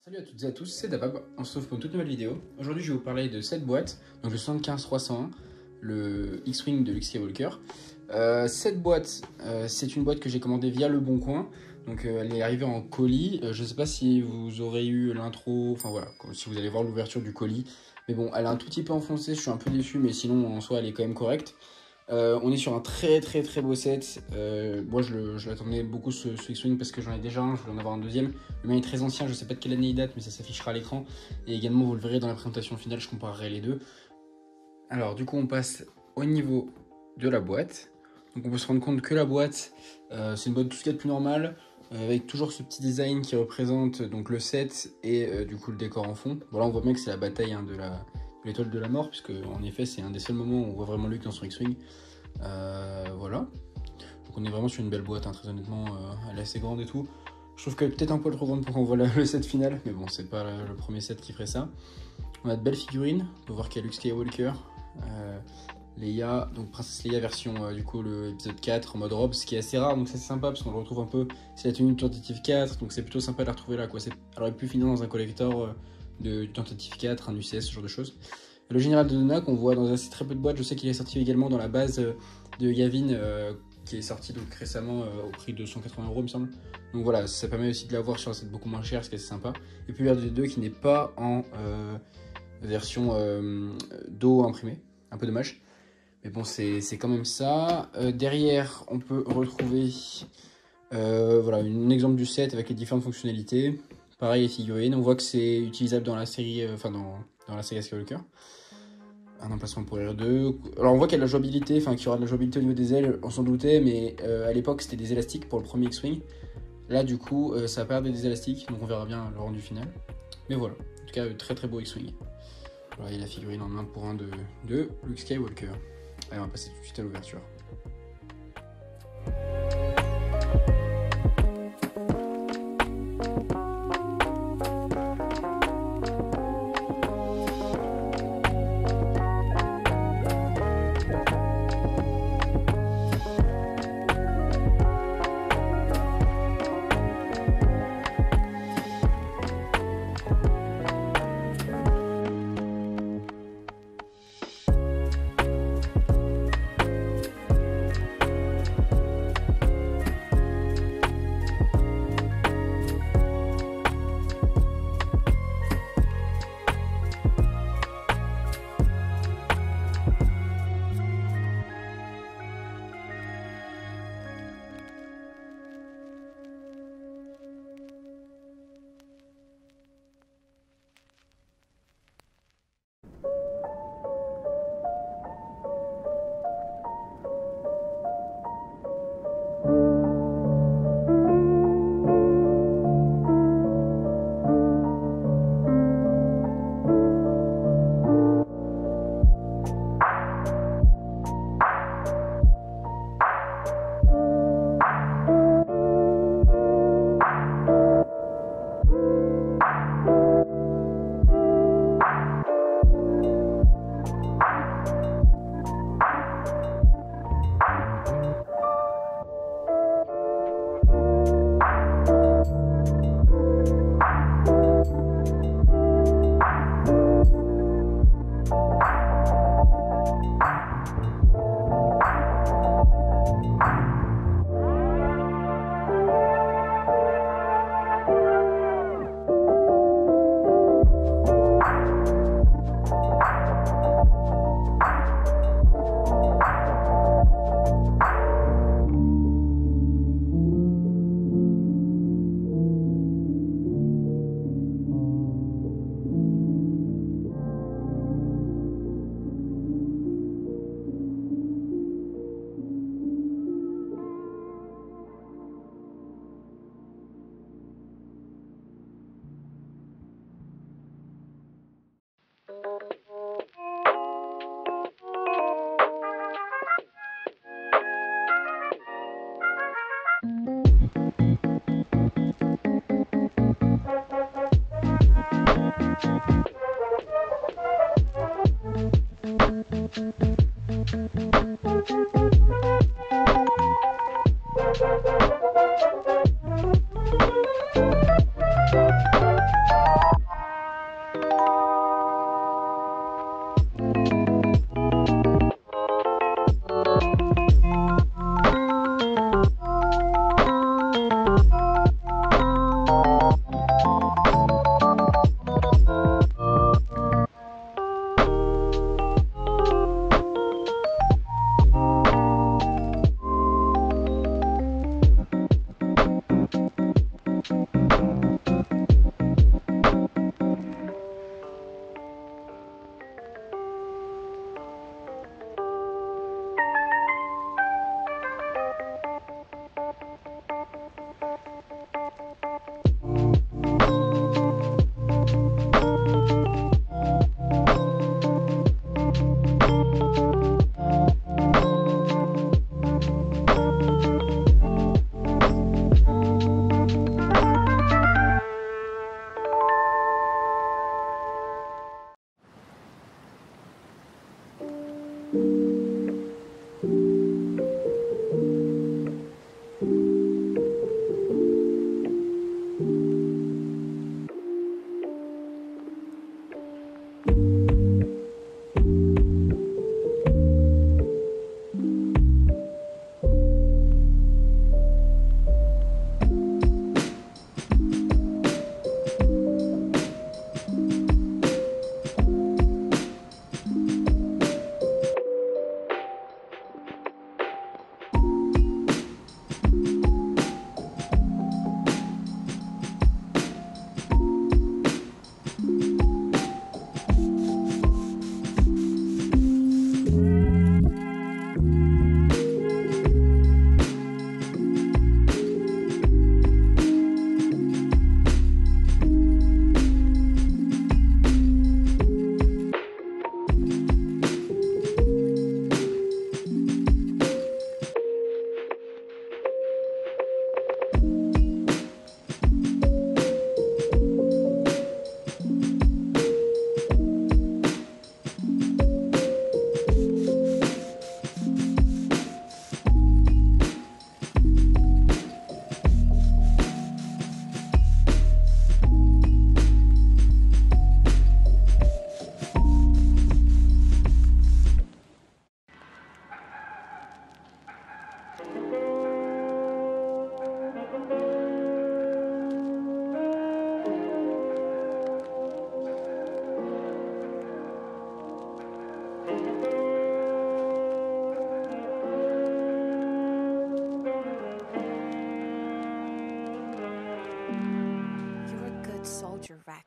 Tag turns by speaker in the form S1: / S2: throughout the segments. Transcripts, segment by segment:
S1: Salut à toutes et à tous, c'est Dabab, on se retrouve pour une toute nouvelle vidéo. Aujourd'hui je vais vous parler de cette boîte, donc le 75301, le X-Wing de Luke Skywalker. Cette boîte, c'est une boîte que j'ai commandée via Le Bon Coin, donc elle est arrivée en colis. Je ne sais pas si vous aurez eu l'intro, enfin voilà, si vous allez voir l'ouverture du colis. Mais bon, elle est un tout petit peu enfoncée, je suis un peu déçu, mais sinon en soi elle est quand même correcte. On est sur un très beau set. Moi je l'attendais beaucoup ce X-Wing parce que j'en ai déjà un, je voulais en avoir un deuxième. Le mien est très ancien, je sais pas de quelle année il date, mais ça s'affichera à l'écran. Et également vous le verrez dans la présentation finale, je comparerai les deux. Alors du coup on passe au niveau de la boîte. Donc on peut se rendre compte que la boîte, c'est une boîte tout ce qu'il y a de plus normal, avec toujours ce petit design qui représente donc le set et du coup le décor en fond. Bon là on voit bien que c'est la bataille hein, de l'étoile de la mort, puisque en effet c'est un des seuls moments où on voit vraiment Luke dans son X-Wing. Voilà. Donc on est vraiment sur une belle boîte, hein, très honnêtement, elle est assez grande et tout. Je trouve qu'elle est peut-être un peu trop grande pour qu'on voit le set final, mais bon, c'est pas le premier set qui ferait ça. On a de belles figurines, on peut voir qu'il y a Luke Skywalker, Leia, donc Princesse Leia version du coup le épisode 4 en mode robe, ce qui est assez rare, donc c'est sympa parce qu'on le retrouve un peu, c'est la tenue de Tentative 4, donc c'est plutôt sympa de la retrouver là, quoi. Elle aurait pu finir dans un collector de Tentative 4, un UCS, ce genre de choses. Le général de Donna qu'on voit dans assez très peu de boîtes, je sais qu'il est sorti également dans la base de Yavin qui est sorti donc récemment au prix de 180 € il me semble. Donc voilà, ça permet aussi de l'avoir sur un set beaucoup moins cher, ce qui est assez sympa. Et puis R2D2 qui n'est pas en version dos imprimé, un peu dommage. Mais bon, c'est quand même ça. Derrière, on peut retrouver voilà, un exemple du set avec les différentes fonctionnalités. Pareil, les figurines, on voit que c'est utilisable dans la série, enfin dans la saga Skywalker. Un emplacement pour R2. Alors on voit qu'il y a de la jouabilité, enfin qu'il y aura de la jouabilité au niveau des ailes, on s'en doutait, mais à l'époque c'était des élastiques pour le premier X-Wing. Là du coup ça a perdu des élastiques, donc on verra bien le rendu final. Mais voilà, en tout cas très beau X-Wing. Voilà, il y a la figurine en 1 pour 1 de Luke Skywalker. Allez, on va passer tout de suite à l'ouverture.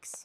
S2: Mix.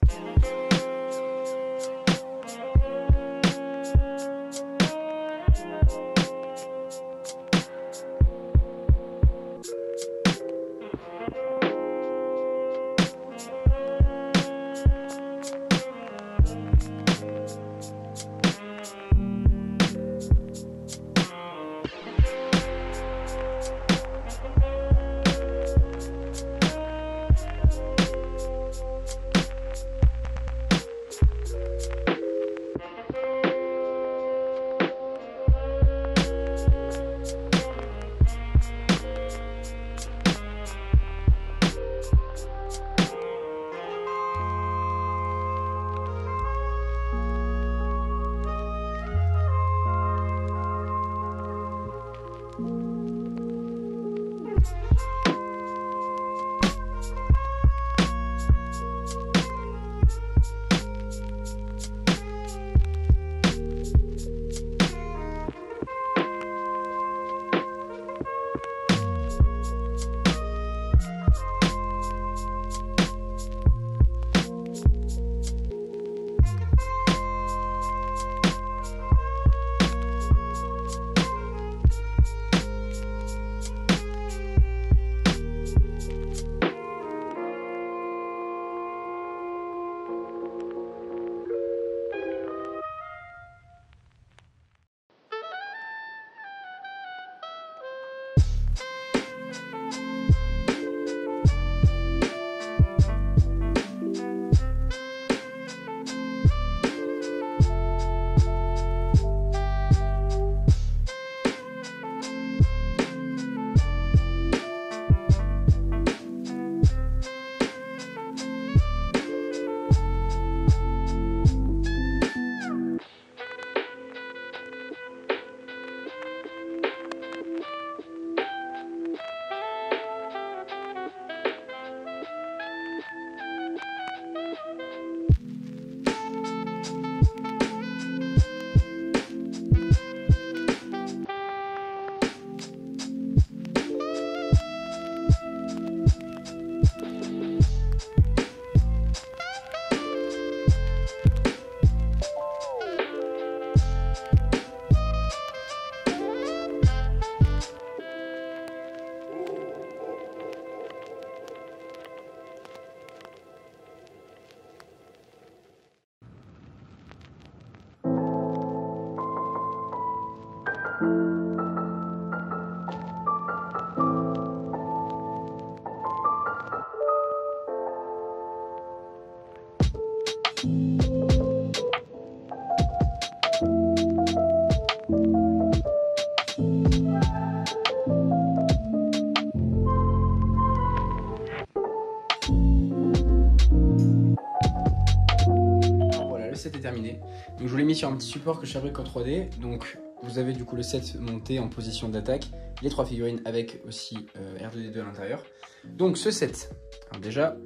S1: Set est terminé. Donc je vous l'ai mis sur un petit support que je fabrique en 3D. Donc vous avez du coup le set monté en position d'attaque, les 3 figurines avec aussi R2D2 à l'intérieur. Donc ce set, alors déjà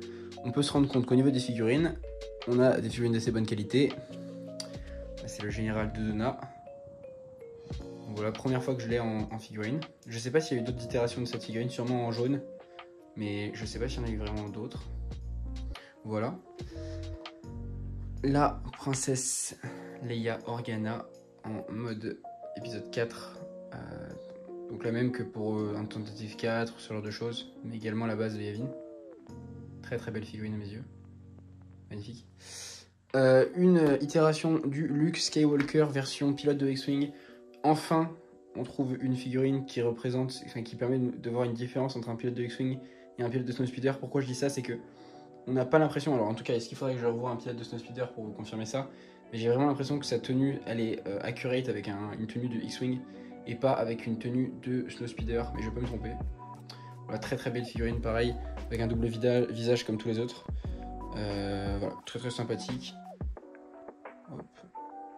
S1: on peut se rendre compte qu'au niveau des figurines, on a des figurines d'assez bonne qualité. C'est le général de Dona. Donc voilà, première fois que je l'ai en figurine. Je sais pas s'il y a eu d'autres itérations de cette figurine, sûrement en jaune, mais je sais pas s'il y en a eu vraiment d'autres. Voilà. La princesse Leia Organa en mode épisode 4, donc la même que pour un tentative 4, ce genre de choses, mais également la base de Yavin. Très très belle figurine à mes yeux, magnifique. Une itération du Luke Skywalker version pilote de X-Wing. Enfin, on trouve une figurine qui représente, enfin, qui permet de voir une différence entre un pilote de X-Wing et un pilote de Snowspeeder. Pourquoi je dis ça, c'est que on n'a pas l'impression, alors en tout cas, est-ce qu'il faudrait que je revoie un pilote de Snowspeeder pour vous confirmer ça? Mais j'ai vraiment l'impression que sa tenue, elle est accurate avec une tenue de X-Wing et pas avec une tenue de Snowspeeder, mais je peux me tromper. Voilà, très très belle figurine, pareil, avec un double visage comme tous les autres. Voilà, très très sympathique.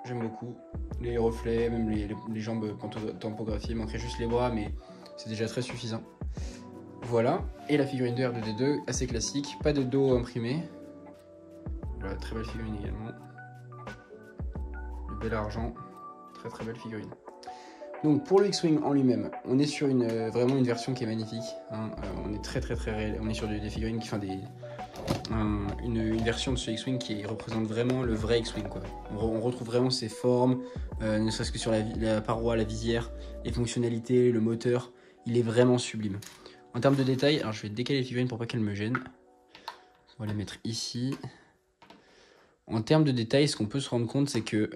S1: J'aime beaucoup. Les reflets, même les jambes tampographiées, il manquerait juste les bras, mais c'est déjà très suffisant. Voilà, et la figurine de R2D2, assez classique, pas de dos imprimé. Voilà, très belle figurine également. Le bel argent, très très belle figurine. Donc pour le X-Wing en lui-même, on est sur vraiment une version qui est magnifique. Hein. On est très réel, on est sur des figurines qui font une version de ce X-Wing qui représente vraiment le vrai X-Wing, quoi. On retrouve vraiment ses formes, ne serait-ce que sur la paroi, la visière, les fonctionnalités, le moteur. Il est vraiment sublime. En termes de détails, alors je vais décaler les figurines pour pas qu'elles me gênent. On va les mettre ici. En termes de détails, ce qu'on peut se rendre compte, c'est que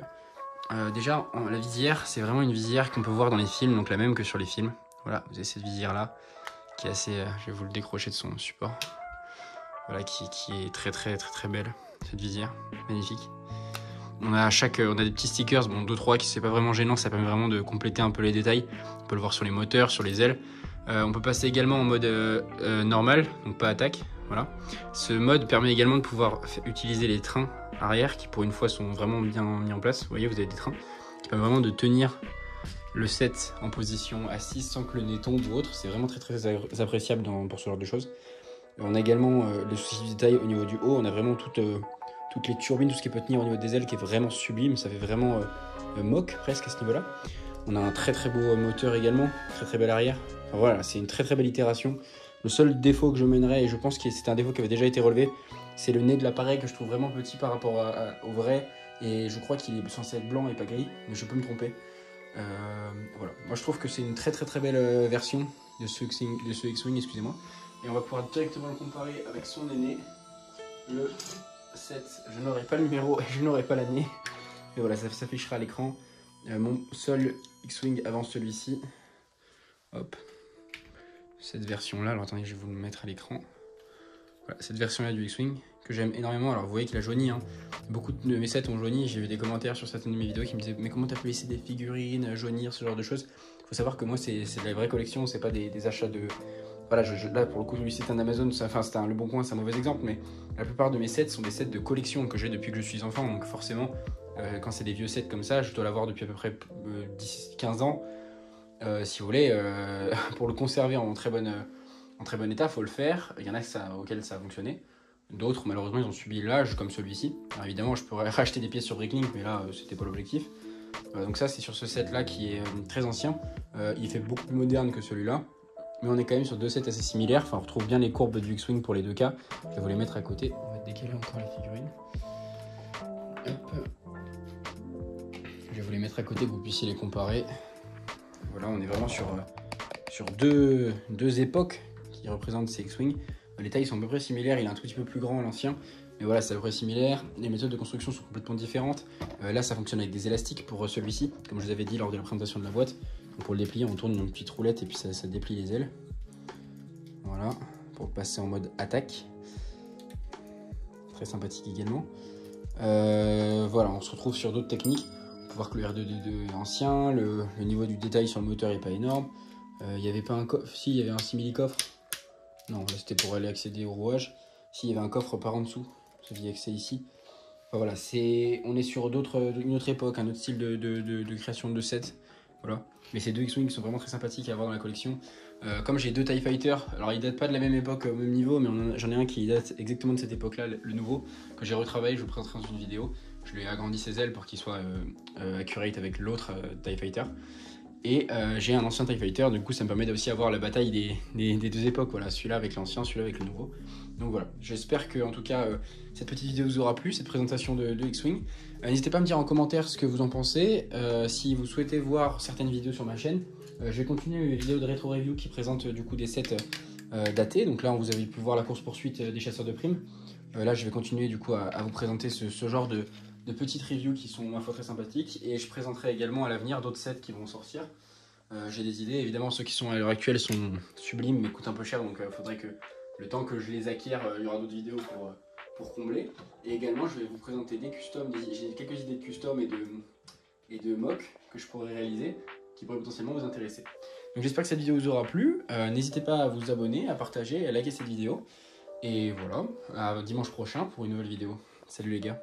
S1: déjà, la visière, c'est vraiment une visière qu'on peut voir dans les films, donc la même que sur les films. Voilà, vous avez cette visière-là, qui est assez... je vais vous le décrocher de son support. Voilà, qui est très belle, cette visière, magnifique. On a des petits stickers, bon 2-3 qui c'est pas vraiment gênant, ça permet vraiment de compléter un peu les détails. On peut le voir sur les moteurs, sur les ailes. On peut passer également en mode normal, donc pas attaque. Voilà. Ce mode permet également de pouvoir utiliser les trains arrière qui pour une fois sont vraiment bien mis en place. Vous voyez, vous avez des trains qui permettent vraiment de tenir le set en position assise sans que le nez tombe ou autre. C'est vraiment très appréciable pour ce genre de choses. On a également les soucis de détail au niveau du haut. On a vraiment toutes les turbines, tout ce qui peut tenir au niveau des ailes qui est vraiment sublime. Ça fait vraiment mock presque à ce niveau-là. On a un très beau moteur également, très bel arrière. Enfin, voilà, c'est une très belle itération. Le seul défaut que je mènerais, et je pense que c'est un défaut qui avait déjà été relevé, c'est le nez de l'appareil que je trouve vraiment petit par rapport au vrai. Et je crois qu'il est censé être blanc et pas gris, mais je peux me tromper. Voilà. Moi je trouve que c'est une très belle version de ce X-Wing, excusez-moi. Et on va pouvoir directement le comparer avec son aîné, le 7. Je n'aurai pas le numéro et je n'aurai pas l'année. Mais voilà, ça s'affichera à l'écran. Mon seul X-Wing avant celui-ci. Hop. Cette version-là, alors attendez, je vais vous le mettre à l'écran. Voilà, cette version-là du X-Wing que j'aime énormément. Alors vous voyez qu'il a jauni, hein. Beaucoup de mes sets ont jauni. J'ai vu des commentaires sur certaines de mes vidéos qui me disaient mais comment t'as pu laisser des figurines jaunir, ce genre de choses. Il faut savoir que moi c'est de la vraie collection, c'est pas des achats de... Voilà, là pour le coup celui-ci c'est un Amazon, enfin c'était Le Bon Coin, c'est un mauvais exemple, mais la plupart de mes sets sont des sets de collection que j'ai depuis que je suis enfant, donc forcément quand c'est des vieux sets comme ça, je dois l'avoir depuis à peu près 10-15 ans. Si vous voulez, pour le conserver en très bon état, il faut le faire. Il y en a auxquels ça a fonctionné. D'autres, malheureusement, ils ont subi l'âge, comme celui-ci. Alors évidemment, je pourrais racheter des pièces sur Bricklink, mais là, c'était pas l'objectif. Donc ça, c'est sur ce set-là qui est très ancien. Il fait beaucoup plus moderne que celui-là. Mais on est quand même sur deux sets assez similaires. Enfin, on retrouve bien les courbes du X-Wing pour les deux cas. Je vais vous les mettre à côté. On va décaler encore les figurines. Hop. Je vais vous les mettre à côté, que vous puissiez les comparer. Voilà, on est vraiment sur deux époques qui représentent ces X-Wing. Les tailles sont à peu près similaires, il est un tout petit peu plus grand l'ancien, mais voilà, c'est à peu près similaire. Les méthodes de construction sont complètement différentes. Là, ça fonctionne avec des élastiques pour celui-ci, comme je vous avais dit lors de la présentation de la boîte. Donc pour le déplier, on tourne une petite roulette et puis ça déplie les ailes. Voilà, pour passer en mode attaque. Très sympathique également. Voilà, on se retrouve sur d'autres techniques. On peut voir que le R2D2 est ancien, le niveau du détail sur le moteur n'est pas énorme. Il n'y avait pas un coffre, si, il y avait un simili-coffre. Non, c'était pour aller accéder au rouage. Si, il y avait un coffre par en dessous, celui accès ici. Enfin, voilà, on est sur une autre époque, un autre style de création de sets. Voilà. Mais ces deux X-Wing sont vraiment très sympathiques à avoir dans la collection. Comme j'ai deux TIE Fighter, alors ils datent pas de la même époque au même niveau, mais j'en ai un qui date exactement de cette époque-là, le nouveau, que j'ai retravaillé, je vous présenterai dans une vidéo. Je lui ai agrandi ses ailes pour qu'il soit accurate avec l'autre TIE Fighter. Et j'ai un ancien TIE Fighter, du coup ça me permet aussi d'avoir la bataille des deux époques, voilà, celui-là avec l'ancien, celui-là avec le nouveau. Donc voilà, j'espère que en tout cas cette petite vidéo vous aura plu, cette présentation de X-Wing. N'hésitez pas à me dire en commentaire ce que vous en pensez, si vous souhaitez voir certaines vidéos sur ma chaîne. Je vais continuer une vidéo de rétro review qui présente du coup des sets datés. Donc là vous avez pu voir la course poursuite des chasseurs de primes. Là je vais continuer du coup à vous présenter ce genre de petites reviews qui sont ma foi très sympathiques, et je présenterai également à l'avenir d'autres sets qui vont sortir. J'ai des idées, évidemment ceux qui sont à l'heure actuelle sont sublimes mais coûtent un peu cher, donc il faudrait que le temps que je les acquière, il y aura d'autres vidéos pour combler. Et également je vais vous présenter des customs, j'ai quelques idées de custom et de mock que je pourrais réaliser qui pourraient potentiellement vous intéresser. Donc j'espère que cette vidéo vous aura plu, n'hésitez pas à vous abonner, à partager, à liker cette vidéo, et voilà, à dimanche prochain pour une nouvelle vidéo. Salut les gars.